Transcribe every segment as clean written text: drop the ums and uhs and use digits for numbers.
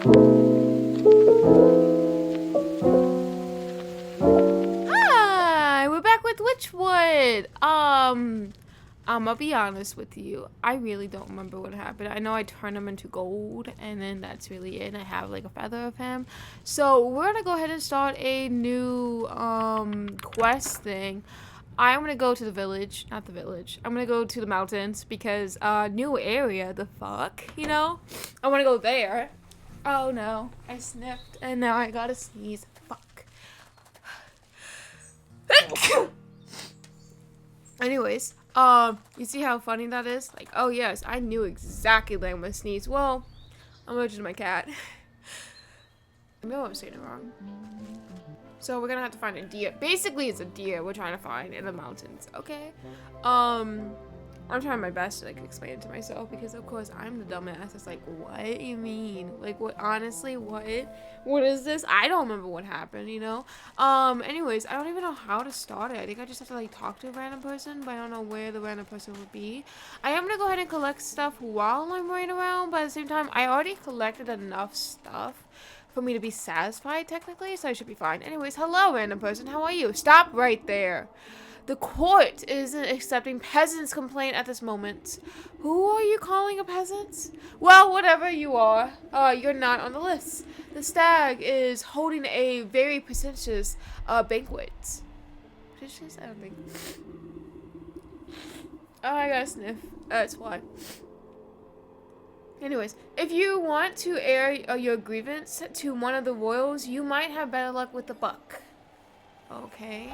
Hi, we're back with Wytch Wood. I'm gonna be honest with you. I really don't remember what happened. I know I turned him into gold, and then that's really it. And I have like a feather of him. So we're gonna go ahead and start a new quest thing. I'm gonna go to the village, not the village. I'm gonna go to the mountains because new area. The fuck, you know? I want to go there. Oh no, I sniffed and now I gotta sneeze. Fuck. Anyways, you see how funny that is? Like, oh yes, I knew exactly that I'm gonna sneeze. Well, I'm allergic to my cat. I know I'm saying it wrong. So we're gonna have to find a deer. Basically, it's a deer we're trying to find in the mountains. Okay. I'm trying my best to like explain it to myself because of course I'm the dumbass. It's like, what you mean? Like, what? Honestly, what? What is this? I don't remember what happened. You know. Anyways, I don't even know how to start it. I think I just have to like talk to a random person, but I don't know where the random person would be. I am gonna go ahead and collect stuff while I'm running around, but at the same time, I already collected enough stuff for me to be satisfied technically, so I should be fine. Anyways, hello random person, how are you? Stop right there. The court isn't accepting peasants' complaint at this moment. Who are you calling a peasant? Well, whatever you are, you're not on the list. The stag is holding a very prestigious banquet. Prestigious? I don't think. Oh, I gotta sniff. That's why. Anyways, if you want to air your grievance to one of the royals, you might have better luck with the buck. Okay.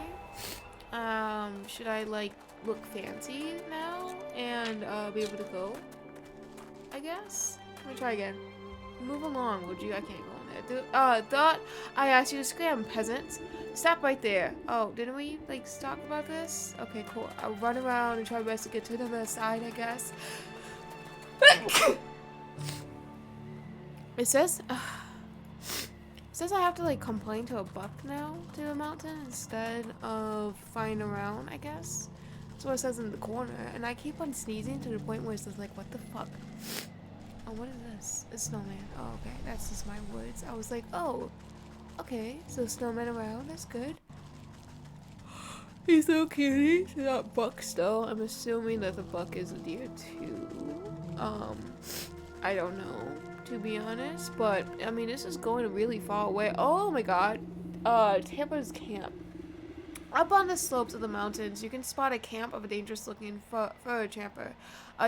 Should I like look fancy now and be able to go? I guess. Let me try again. Move along, would you? I can't go in there. Thought I asked you to scram, peasant. Stop right there. Oh, didn't we like talk about this? Okay, cool. I'll run around and try my best to get to the other side, I guess. It says I have to like complain to a buck now to the mountain instead of flying around, I guess. That's what it says in the corner. And I keep on sneezing to the point where it's just like, what the fuck? Oh, what is this? A snowman. Oh, okay. That's just my woods. I was like, oh, okay. So snowman around. That's good. He's so cutie. He's not buck still. I'm assuming that the buck is a deer too. I don't know, to be honest, but I mean this is going really far away. Oh my god. Tampa's camp. Up on the slopes of the mountains, you can spot a camp of a dangerous looking fur champer.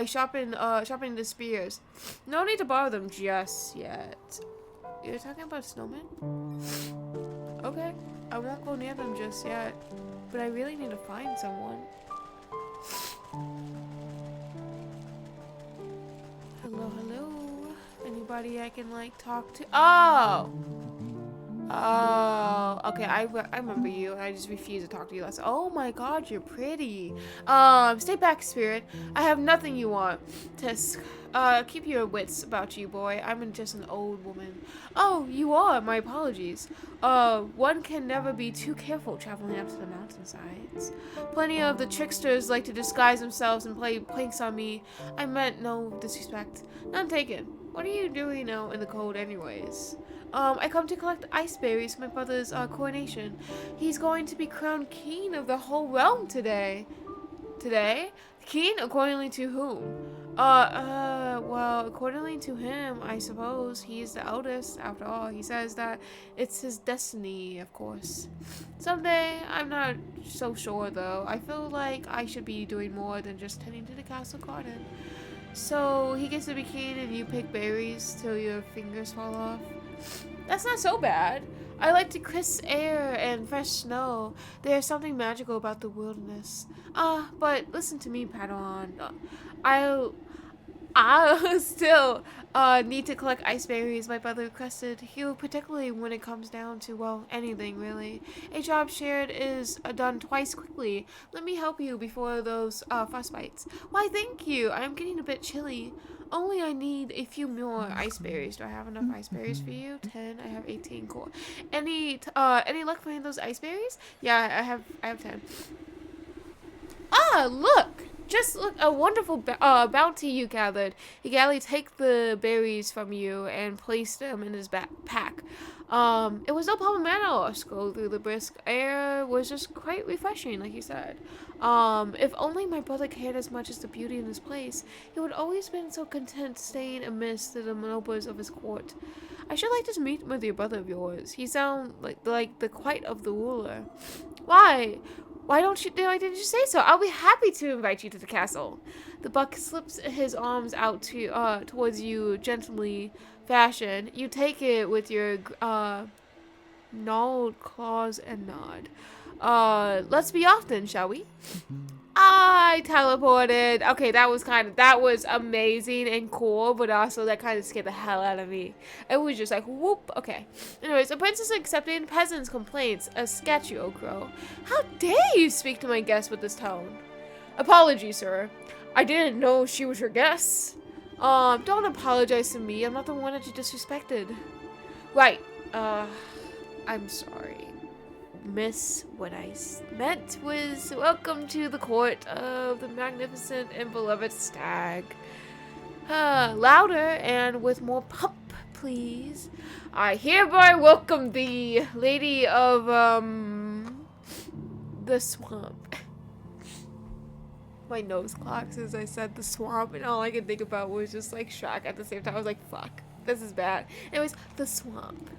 Sharpening the spears. No need to borrow them just yet. You're talking about snowmen? Okay. I won't go near them just yet. But I really need to find someone. Hello, hello. Anybody I can like talk to? Oh! Oh, okay, I remember you. I just refuse to talk to you. That's, oh my god, you're pretty. Stay back, spirit. I have nothing you want. Tisk, keep your wits about you, boy. I'm just an old woman. Oh, you are. My apologies. One can never be too careful traveling up to the mountainsides. Plenty of the tricksters like to disguise themselves and play pranks on me. I meant no disrespect. None taken. What are you doing out in the cold anyways? I come to collect ice berries for my brother's coronation. He's going to be crowned king of the whole realm today. Today? King? Accordingly to whom? Well, accordingly to him, I suppose. He's the eldest, after all. He says that it's his destiny, of course. Someday, I'm not so sure, though. I feel like I should be doing more than just tending to the castle garden. So, he gets to be king and you pick berries till your fingers fall off. That's not so bad. I like the crisp air and fresh snow. There's something magical about the wilderness. But listen to me, Padawan. I'll still need to collect ice berries my brother requested. He'll particularly when it comes down to, well, anything really. A job shared is done twice quickly. Let me help you before those frostbites. Why, thank you. I'm getting a bit chilly. Only I need a few more ice berries. Do I have enough ice berries for you? 10. I have 18. Cool. Any luck finding those ice berries? Yeah, I have 10. Ah, look! just look, a wonderful bounty you gathered. He gladly take the berries from you and place them in his backpack. It was no problem at all to go through the brisk air. Was just quite refreshing, like you said. If only my brother cared as much as the beauty in this place, he would always been so content staying amidst the nobles of his court. I should like to meet with your brother of yours. He sounds like the quite of the ruler. Why? Why didn't you say so? I'll be happy to invite you to the castle. The buck slips his arms out towards you gently fashion. You take it with your gnarled claws and nod. Let's be off then, shall we? I teleported. Okay, that was amazing and cool, but also that kind of scared the hell out of me. It was just like, whoop. Okay. Anyways, the princess accepting peasants' complaints. A sketchy old crow. How dare you speak to my guest with this tone? Apologies, sir. I didn't know she was your guest. Don't apologize to me. I'm not the one that you disrespected. Right. I'm sorry. Miss, what I meant was welcome to the court of the magnificent and beloved stag. Louder and with more pump, please. I hereby welcome the lady of, the swamp. My nose clocks as I said the swamp, and all I could think about was just like Shrek at the same time. I was like, fuck, this is bad. Anyways, the swamp.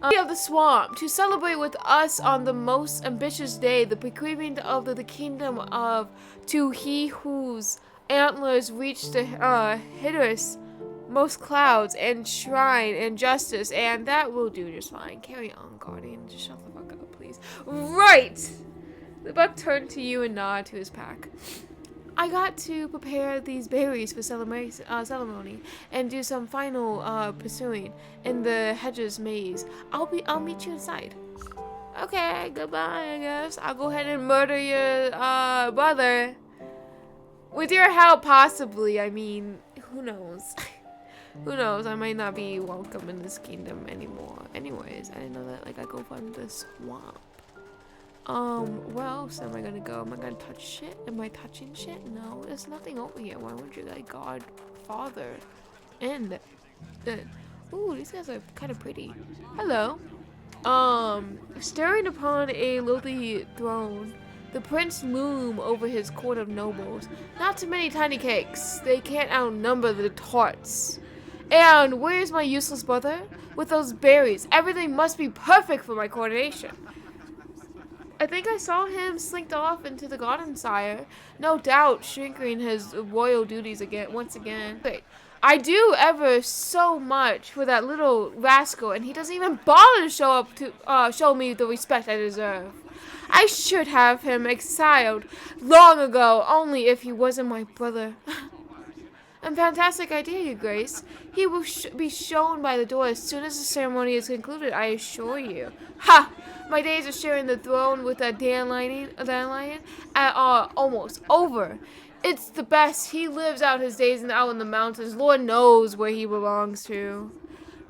Of the swamp to celebrate with us on the most ambitious day, the bequeathing of the kingdom of to he whose antlers reach the hitter's most clouds and shrine and justice, and that will do just fine. Carry on, guardian. Just shut the fuck up, please. Right. The buck turned to you and nodded to his pack. I got to prepare these berries for ceremony and do some final pursuing in the hedges maze. I'll meet you inside. Okay, goodbye, I guess. I'll go ahead and murder your brother. With your help, possibly. I mean, who knows? Who knows? I might not be welcome in this kingdom anymore. Anyways, I didn't know that. Like, I go find the swamp. Where else am I gonna go? Am I gonna touch shit? Am I touching shit? No, there's nothing over here. Why would you like Godfather? And ooh, these guys are kind of pretty. Hello. Staring upon a lowly throne, the prince loom over his court of nobles. Not too many tiny cakes. They can't outnumber the tarts. And where's my useless brother? With those berries, everything must be perfect for my coronation. I think I saw him slinked off into the garden, sire. No doubt, shirking his royal duties once again. Wait, I do ever so much for that little rascal, and he doesn't even bother to show up to show me the respect I deserve. I should have him exiled long ago, only if he wasn't my brother. A fantastic idea, Your Grace. He will be shown by the door as soon as the ceremony is concluded, I assure you. Ha! My days of sharing the throne with that dandelion are almost over. It's the best. He lives out his days out in the mountains. Lord knows where he belongs to.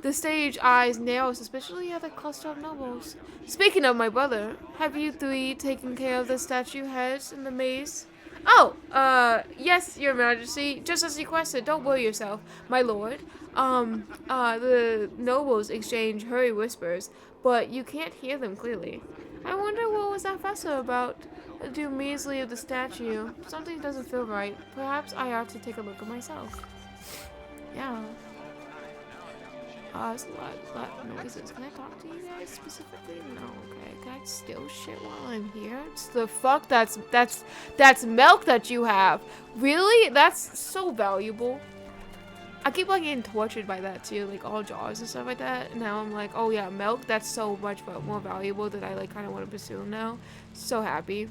The sage eyes narrow suspiciously at the cluster of nobles. Speaking of my brother, have you three taken care of the statue heads in the maze? Oh, yes, Your Majesty. Just as requested. Don't worry yourself, my lord. The nobles exchange hurried whispers, but you can't hear them clearly. I wonder what was that fuss about? Do measly of the statue. Something doesn't feel right. Perhaps I ought to take a look at myself. Yeah. There's a lot of noises. Can I talk to you guys specifically? No, okay. Can I steal shit while I'm here? It's the fuck? That's milk that you have. Really? That's so valuable. I keep like getting tortured by that too, like all jars and stuff like that. Now I'm like, oh yeah, milk, that's so much more valuable that I like kind of want to pursue now. So happy.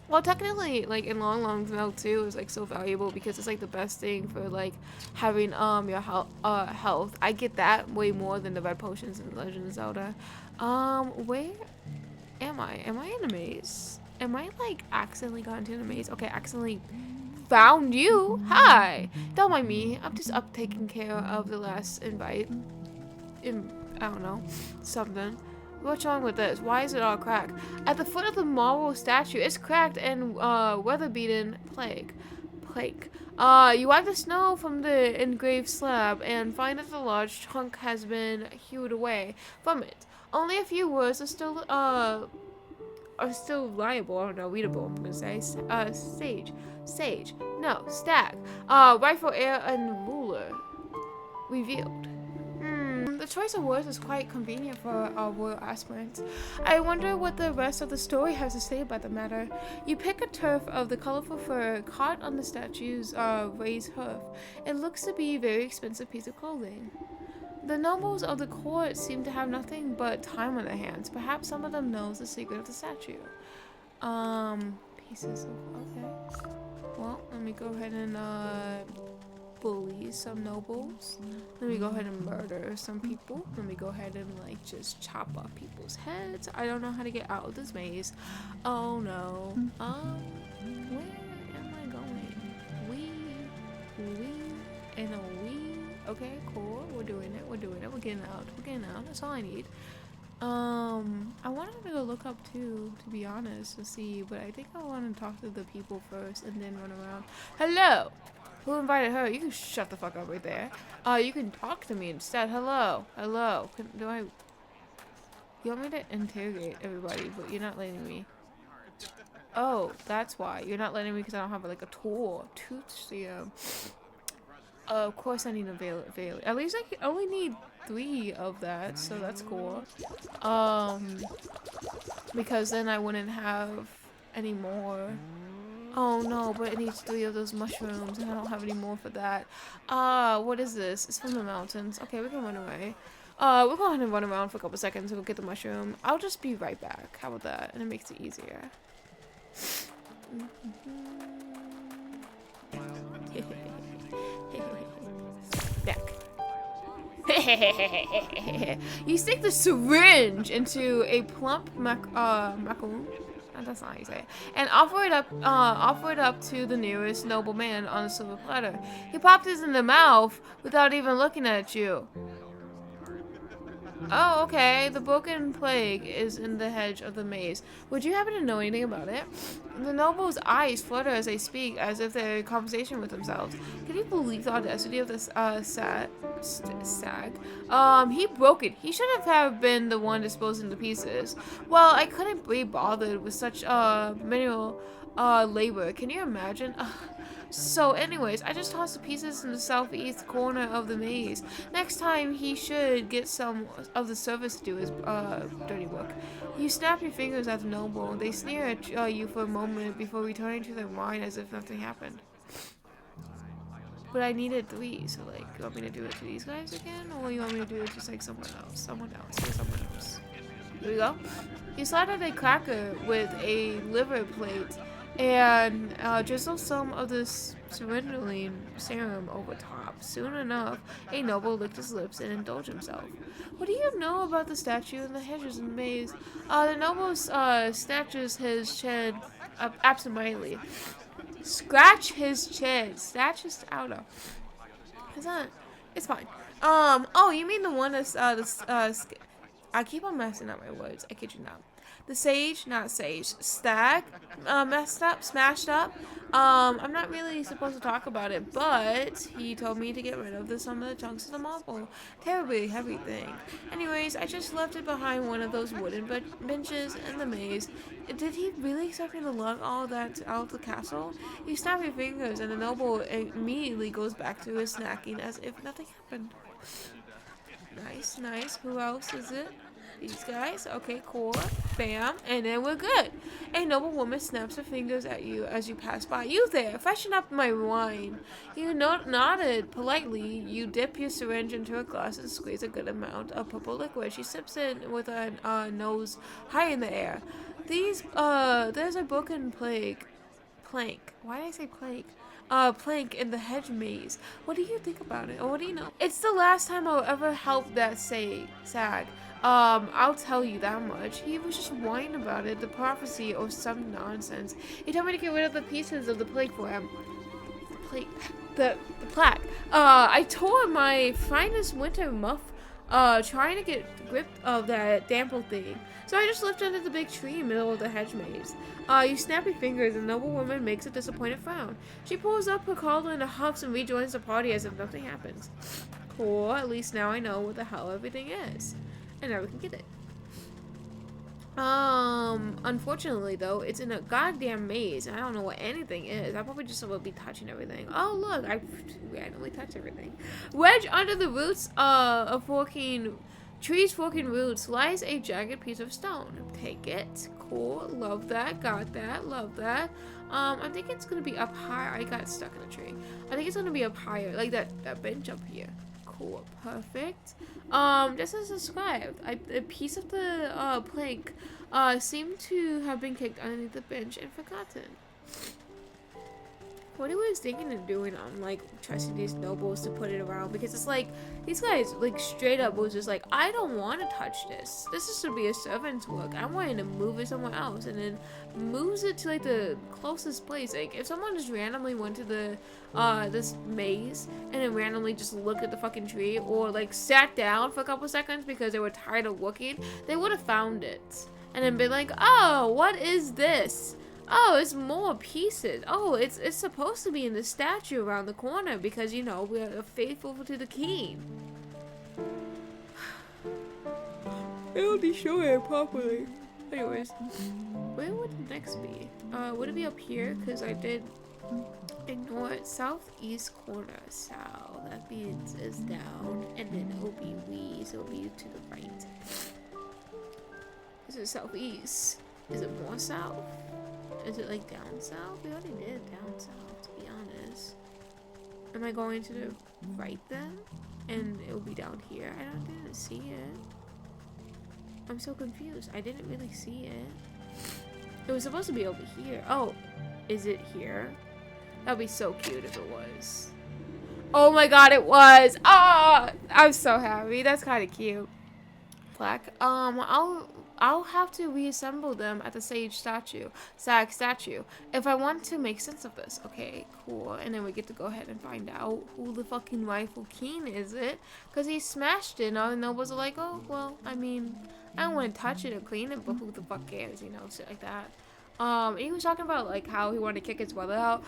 Well, technically, like in long milk too is like so valuable because it's like the best thing for like having your health. I get that way more than the red potions in Legend of Zelda. Where am I? Am I in a maze? Am I like accidentally got into a maze? Okay, accidentally found you. Hi. Don't mind me. I'm just up taking care of the last invite. I don't know. Something. What's wrong with this? Why is it all cracked? At the foot of the marble statue, it's cracked and weather-beaten plague. Clank. You wipe the snow from the engraved slab and find that the large chunk has been hewed away from it. Only a few words are still liable, or no, readable, I'm gonna say. Sage. No, stag. Rifle, air, and ruler. Revealed. The choice of words is quite convenient for our royal aspirants. I wonder what the rest of the story has to say about the matter. You pick a tuft of the colorful fur caught on the statue's raised hoof. It looks to be a very expensive piece of clothing. The nobles of the court seem to have nothing but time on their hands. Perhaps some of them knows the secret of the statue. Pieces of... okay. Well, let me go ahead and, bully some nobles. Let me go ahead and murder some people. Let me go ahead and, like, just chop off people's heads. I don't know how to get out of this maze. Oh, no. Where am I going? And a we. Okay, cool. We're doing it. We're getting out. That's all I need. I wanted to go look up too, to be honest, to see, but I think I want to talk to the people first and then run around. Hello! Who invited her? You can shut the fuck up right there. You can talk to me instead. Hello. You want me to interrogate everybody, but you're not letting me. Oh, that's why. You're not letting me because I don't have, like, a tool. Of course I need a veil. At least I only need 3 of that, so that's cool. Because then I wouldn't have any more. Oh no, but it needs 3 of those mushrooms, and I don't have any more for that. What is this? It's from the mountains. Okay, we can run away. We'll go ahead and run around for a couple seconds and go get the mushroom. I'll just be right back. How about that? And it makes it easier. Back. You stick the syringe into a plump macaroon. That's not how you say it. And offer it up to the nearest nobleman on a silver platter. He popped his in the mouth without even looking at you. Oh, okay. The broken plague is in the hedge of the maze. Would you happen to know anything about it? The noble's eyes flutter as they speak, as if they're in conversation with themselves. Can you believe the audacity of this sag? He broke it. He shouldn't have been the one disposing the pieces. Well, I couldn't be bothered with such menial labor. Can you imagine? So anyways, I just tossed the pieces in the southeast corner of the maze. Next time, he should get some of the servants to do his dirty work. You snap your fingers at the noble. They sneer at you for a moment before returning to their wine as if nothing happened. But I needed 3, so like, you want me to do it to these guys again? Or you want me to do it just like someone else? Here we go. You slathered a cracker with a liver plate and drizzle some of this cerulean serum over top. Soon enough, a noble licked his lips and indulged himself. What do you know about the statue and the hedges in the maze? The noble snatches his chin up absentmindly. Scratch his chin. Snatch his outer. It's fine. Oh, you mean the one that's I keep on messing up my words. I kid you not. The sage, not sage. Stag, messed up, smashed up. I'm not really supposed to talk about it, but he told me to get rid of some of the chunks of the marble. Terribly heavy thing. Anyways, I just left it behind one of those wooden benches in the maze. Did he really expect me to lug all that out of the castle? You snap your fingers, and the noble immediately goes back to his snacking as if nothing happened. Nice. Who else is it? These guys. Okay, cool. Bam. And then we're good. A noble woman snaps her fingers at you as you pass by. You there. Freshen up my wine. You nodded politely. You dip your syringe into a glass and squeeze a good amount of purple liquid. She sips it with her nose high in the air. There's a broken plank. Why did I say plank? Plank in the hedge maze. What do you think about it? Or what do you know? It's the last time I'll ever help that sag. I'll tell you that much. He was just whining about it, the prophecy or some nonsense. He told me to get rid of the pieces of the plague for him. The plaque. I tore my finest winter muff trying to get grip of that dample thing. So I just left under the big tree in the middle of the hedge maze. You snap your fingers and the noble woman makes a disappointed frown. She pulls up her collar and huffs and rejoins the party as if nothing happens. Cool, at least now I know what the hell everything is. And now we can get it. Unfortunately though, it's in a goddamn maze. I don't know what anything is. I probably just will be touching everything. Oh look, I randomly touched everything. Wedged under the roots of trees forking roots lies a jagged piece of stone. Take it. Cool. Love that. Got that. Love that. I think it's gonna be up higher. I got stuck in a tree. I think it's gonna be up higher, like that bench up here. Cool. Perfect. Just as described, a piece of the plank seemed to have been kicked underneath the bench and forgotten. What he was thinking of doing on like trusting these nobles to put it around, because it's like these guys like straight up was just like, I don't want to touch this. This is to be a servant's work. I want to move it somewhere else, and then moves it to like the closest place. Like if someone just randomly went to the this maze and then randomly just looked at the fucking tree, or like sat down for a couple seconds because they were tired of looking, they would have found it and then been like, oh, what is this? Oh, it's more pieces. Oh, it's supposed to be in the statue around the corner because, you know, we're faithful to the king. I only show it properly. Anyways, where would the next be? Would it be up here? Because I did ignore it. Southeast corner. South. That means it's down. And then it'll be we. So it'll be to the right. Is it southeast? Is it more south? Is it like down south? We already did down south, to be honest. Am I going to the right then? And it will be down here? I didn't see it. I'm so confused. I didn't really see it. It was supposed to be over here. Oh, is it here? That'd be so cute if it was. Oh my god, it was! Ah! I'm so happy. That's kind of cute. Plaque. I'll have to reassemble them at the sag statue if I want to make sense of this. Okay, cool. And then we get to go ahead and find out who the fucking rightful king is it, because he smashed it and all the nobles are like, oh well, I mean, I don't want to touch it or clean it, but who the fuck cares, you know, shit like that. He was talking about like how he wanted to kick his brother out,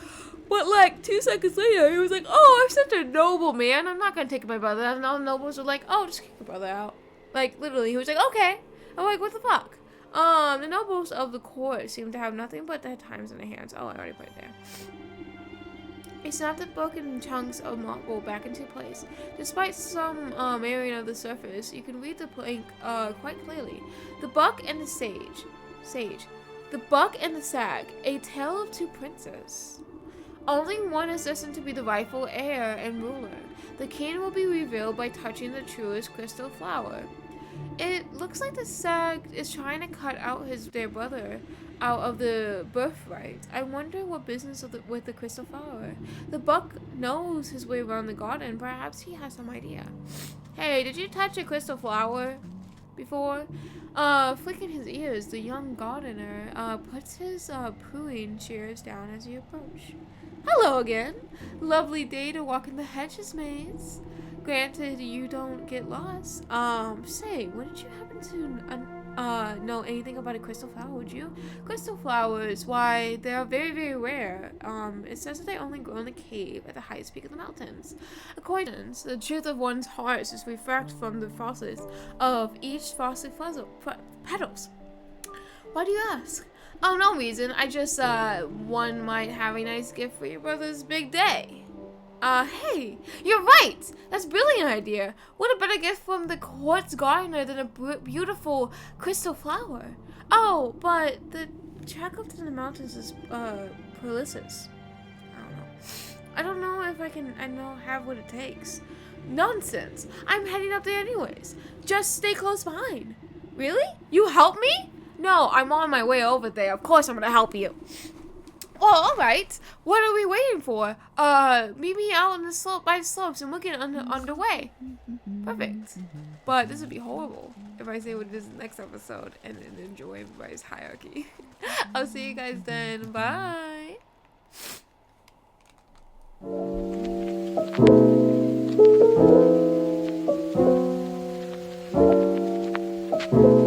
but like 2 seconds later he was like, oh, I'm such a noble man, I'm not gonna take my brother. And all the nobles were like, oh, just kick your brother out. Like literally he was like, okay. I'm like, what the fuck? The nobles of the court seem to have nothing but their times in their hands. Oh, I already put it there. He snapped the broken chunks of marble back into place. Despite some area of the surface, you can read the plank quite clearly. The buck and the sage. The buck and the sag. A tale of 2 princes. Only one is destined to be the rightful heir and ruler. The king will be revealed by touching the truest crystal flower. It looks like the sag is trying to cut out their brother out of the birthright. I wonder what business with the crystal flower. The buck knows his way around the garden. Perhaps he has some idea. Hey, did you touch a crystal flower before? Flicking his ears, the young gardener puts his pruning shears down as you approach. Hello again. Lovely day to walk in the hedges maze. Granted, you don't get lost. Say, wouldn't you happen to know anything about a crystal flower, would you? Crystal flowers, why, they are very, very rare. It says that they only grow in the cave at the highest peak of the mountains. According to the truth of one's heart is refracted from the frosted of each frosted petals. Why do you ask? Oh, no reason. I just, one might have a nice gift for your brother's big day. Hey, you're right! That's a brilliant idea. What a better gift from the court's gardener than a beautiful crystal flower. Oh, but the track up to the mountains is, perilous. I don't know if I have what it takes. Nonsense! I'm heading up there anyways. Just stay close behind. Really? You help me? No, I'm on my way over there. Of course I'm gonna help you. Well, alright. What are we waiting for? Meet me out on the by the slopes and we'll get underway. Perfect. But this would be horrible if I say what it is next episode and then enjoy everybody's hierarchy. I'll see you guys then. Bye. bye.